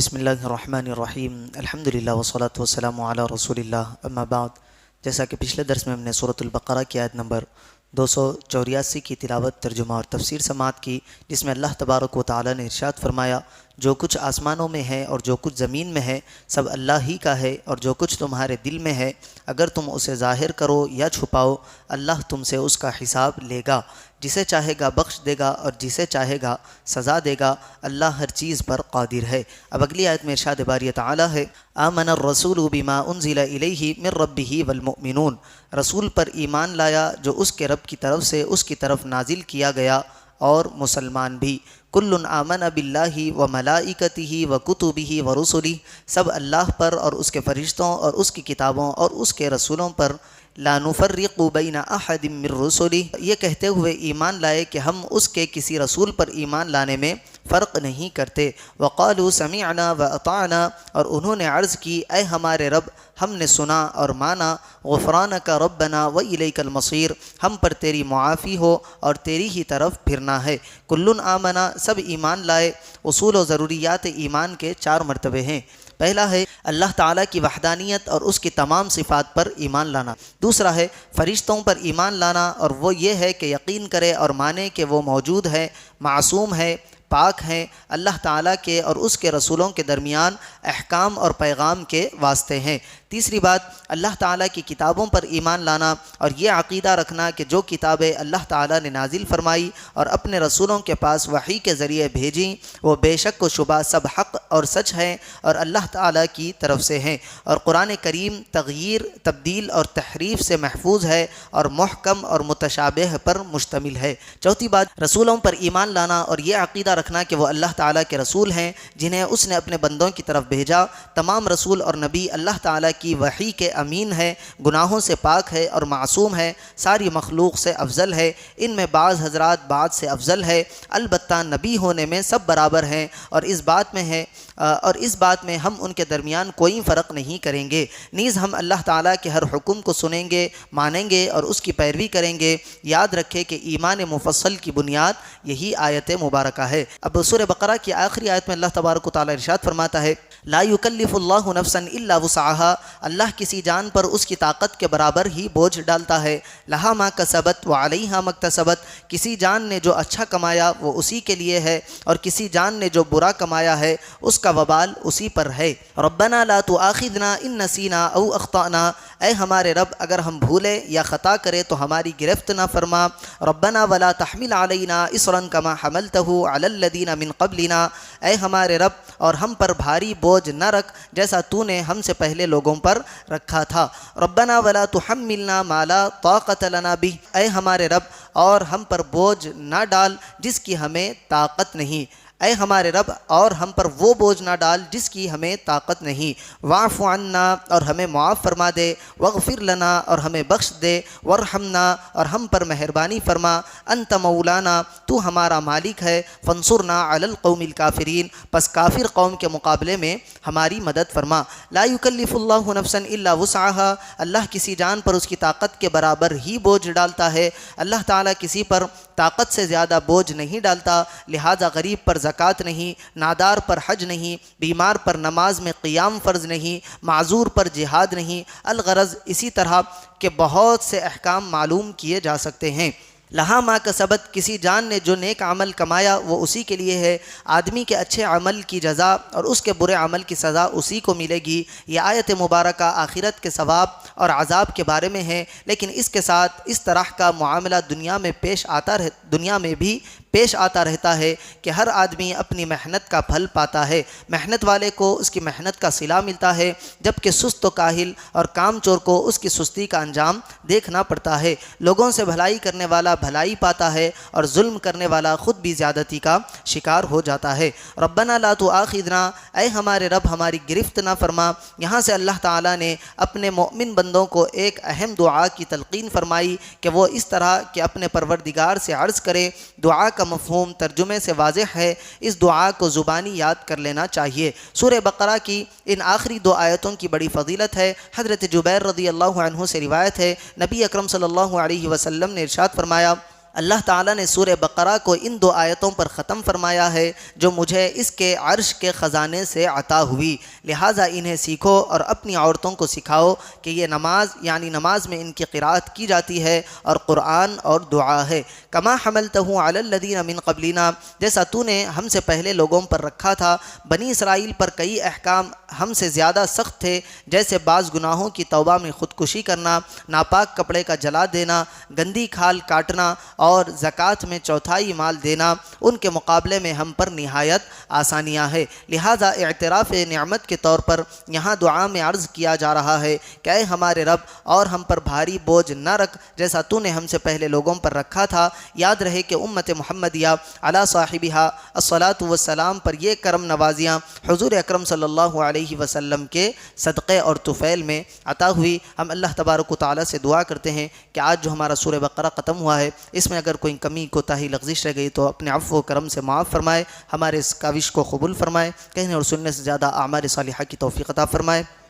بسم اللہ الرحمن الرحیم الحمدللہ والصلاة والسلام علی رسول اللہ اما بعد۔ جیسا کہ پچھلے درس میں ہم نے سورۃ البقرہ کی آیت نمبر 284 کی تلاوت، ترجمہ اور تفسیر سماعت کی، جس میں اللہ تبارک و تعالی نے ارشاد فرمایا، جو کچھ آسمانوں میں ہے اور جو کچھ زمین میں ہے سب اللہ ہی کا ہے، اور جو کچھ تمہارے دل میں ہے اگر تم اسے ظاہر کرو یا چھپاؤ اللہ تم سے اس کا حساب لے گا، جسے چاہے گا بخش دے گا اور جسے چاہے گا سزا دے گا، اللہ ہر چیز پر قادر ہے۔ اب اگلی آیت میں ارشاد باری تعالی ہے، آمن الرسول بما انزل الیہ من ربہ والمؤمنون، رسول پر ایمان لایا جو اس کے رب کی طرف سے اس کی طرف نازل کیا گیا، اور مسلمان بھی۔ کل آمن باللہ و ملائکتہ و کتبہ و رسلہ، سب اللہ پر اور اس کے فرشتوں اور اس کی کتابوں اور اس کے رسولوں پر، لا نفرق بین احد من رسلہ، یہ کہتے ہوئے ایمان لائے کہ ہم اس کے کسی رسول پر ایمان لانے میں فرق نہیں کرتے۔ وقالوا سمعنا واطعنا، اور انہوں نے عرض کی اے ہمارے رب ہم نے سنا اور مانا، غفرانک ربنا والیک المصیر، ہم پر تیری معافی ہو اور تیری ہی طرف پھرنا ہے۔ کل آمنا، سب ایمان لائے۔ اصول و ضروریات ایمان کے 4 مرتبے ہیں۔ پہلا ہے اللہ تعالیٰ کی وحدانیت اور اس کی تمام صفات پر ایمان لانا۔ دوسرا ہے فرشتوں پر ایمان لانا، اور وہ یہ ہے کہ یقین کرے اور مانے کہ وہ موجود ہے، معصوم ہے، پاک ہیں، اللہ تعالیٰ کے اور اس کے رسولوں کے درمیان احکام اور پیغام کے واسطے ہیں۔ تیسری بات اللہ تعالیٰ کی کتابوں پر ایمان لانا، اور یہ عقیدہ رکھنا کہ جو کتابیں اللہ تعالیٰ نے نازل فرمائی اور اپنے رسولوں کے پاس وحی کے ذریعے بھیجیں وہ بے شک و شبہ سب حق اور سچ ہیں اور اللہ تعالیٰ کی طرف سے ہیں، اور قرآن کریم تغییر، تبدیل اور تحریف سے محفوظ ہے اور محکم اور متشابہ پر مشتمل ہے۔ چوتھی بات رسولوں پر ایمان لانا، اور یہ عقیدہ رکھنا کہ وہ اللہ تعالیٰ کے رسول ہیں جنہیں اس نے اپنے بندوں کی طرف بھیجا۔ تمام رسول اور نبی اللہ تعالیٰ کی وحی کے امین ہے، گناہوں سے پاک ہے اور معصوم ہے، ساری مخلوق سے افضل ہے، ان میں بعض حضرات بعض سے افضل ہے، البتہ نبی ہونے میں سب برابر ہیں، اور اس بات میں ہم ان کے درمیان کوئی فرق نہیں کریں گے، نیز ہم اللہ تعالیٰ کے ہر حکم کو سنیں گے، مانیں گے اور اس کی پیروی کریں گے۔ یاد رکھے کہ ایمان مفصل کی بنیاد یہی آیت مبارکہ ہے۔ اب سورہ بقرہ کی آخری آیت میں اللہ تبارک و تعالی ارشاد فرماتا ہے، لا یکلف اللہ نفسا الا وسعها، اللہ کسی جان پر اس کی طاقت کے برابر ہی بوجھ ڈالتا ہے، لہا ما کسبت وعلیہا ما اکتسبت، کسی جان نے جو اچھا کمایا وہ اسی کے لیے ہے، اور کسی جان نے جو برا کمایا ہے اس کا وبال اسی پر ہے۔ ربنا لا تؤاخذنا ان نسینا او اخطأنا، اے ہمارے رب اگر ہم بھولے یا خطا کرے تو ہماری گرفت نہ فرما۔ ربنا ولا تحمل علینا اصرا کما حملتہ علی الذین من قبلنا، اے ہمارے رب اور ہم پر بھاری بوجھ نہ رکھ جیسا تو نے ہم سے پہلے لوگوں پر رکھا تھا۔ ربنا ولا تحملنا ما لا طاقت لنا بہ، اے ہمارے رب اور ہم پر بوجھ نہ ڈال جس کی ہمیں طاقت نہیں، اے ہمارے رب اور ہم پر وہ بوجھ نہ ڈال جس کی ہمیں طاقت نہیں۔ واعف عنا، اور ہمیں معاف فرما دے، واغفر لنا، اور ہمیں بخش دے، وارحمنا، اور ہم پر مہربانی فرما، انت مولانا، تو ہمارا مالک ہے، فانصرنا علی القوم الکافرین، پس کافر قوم کے مقابلے میں ہماری مدد فرما۔ لا یکلف اللہ نفسا الا وسعها، اللہ کسی جان پر اس کی طاقت کے برابر ہی بوجھ ڈالتا ہے، اللہ تعالیٰ کسی پر طاقت سے زیادہ بوجھ نہیں ڈالتا، لہذا غریب پر زکوٰۃ نہیں، نادار پر حج نہیں، بیمار پر نماز میں قیام فرض نہیں، معذور پر جہاد نہیں، الغرض اسی طرح کے بہت سے احکام معلوم کیے جا سکتے ہیں۔ لہا ما کسبت، کسی جان نے جو نیک عمل کمایا وہ اسی کے لیے ہے، آدمی کے اچھے عمل کی جزا اور اس کے برے عمل کی سزا اسی کو ملے گی۔ یہ آیت مبارکہ آخرت کے ثواب اور عذاب کے بارے میں ہے، لیکن اس کے ساتھ اس طرح کا معاملہ دنیا میں بھی پیش آتا رہتا ہے کہ ہر آدمی اپنی محنت کا پھل پاتا ہے، محنت والے کو اس کی محنت کا صلہ ملتا ہے، جبکہ سست و کاہل اور کام چور کو اس کی سستی کا انجام دیکھنا پڑتا ہے۔ لوگوں سے بھلائی کرنے والا بھلائی پاتا ہے اور ظلم کرنے والا خود بھی زیادتی کا شکار ہو جاتا ہے۔ ربنا لا تؤاخذنا، اے ہمارے رب ہماری گرفت نہ فرما۔ یہاں سے اللہ تعالیٰ نے اپنے مؤمن بندوں کو ایک اہم دعا کی تلقین فرمائی کہ وہ اس طرح کہ اپنے پروردگار سے عرض کرے۔ دعا کا مفہوم ترجمے سے واضح ہے، اس دعا کو زبانی یاد کر لینا چاہیے۔ سورہ بقرہ کی ان آخری 2 آیتوں کی بڑی فضیلت ہے۔ حضرت جبیر رضی اللہ عنہ سے روایت ہے، نبی اکرم صلی اللہ علیہ وسلم نے ارشاد فرمایا، اللہ تعالیٰ نے سورہ بقرہ کو ان 2 آیتوں پر ختم فرمایا ہے جو مجھے اس کے عرش کے خزانے سے عطا ہوئی، لہٰذا انہیں سیکھو اور اپنی عورتوں کو سکھاؤ کہ یہ نماز یعنی نماز میں ان کی قرأت کی جاتی ہے اور قرآن اور دعا ہے۔ کما حملتہ علی الذین من قبلنا، جیسا تو نے ہم سے پہلے لوگوں پر رکھا تھا۔ بنی اسرائیل پر کئی احکام ہم سے زیادہ سخت تھے، جیسے بعض گناہوں کی توبہ میں خودکشی کرنا، ناپاک کپڑے کا جلا دینا، گندی کھال کاٹنا اور زکوٰۃ میں چوتھائی مال دینا۔ ان کے مقابلے میں ہم پر نہایت آسانیاں ہے، لہٰذا اعتراف نعمت کے طور پر یہاں دعا میں عرض کیا جا رہا ہے کہ اے ہمارے رب، اور ہم پر بھاری بوجھ نہ رکھ جیسا تو نے ہم سے پہلے لوگوں پر رکھا تھا۔ یاد رہے کہ امت محمدیہ علی صاحبہا الصلاۃ والسلام پر یہ کرم نوازیاں حضور اکرم صلی اللہ علیہ وسلم کے صدقے اور طفیل میں عطا ہوئی۔ ہم اللہ تبارک و تعالیٰ سے دعا کرتے ہیں کہ آج جو ہمارا سورہ بقرہ ختم ہوا ہے، اس میں اگر کوئی کمی کوتاہی لغزش رہ گئی تو اپنے عفو و کرم سے معاف فرمائے، ہمارے اس کاوش کو قبول فرمائے، کہنے اور سننے سے زیادہ اعمال صالحہ کی توفیق عطا فرمائے۔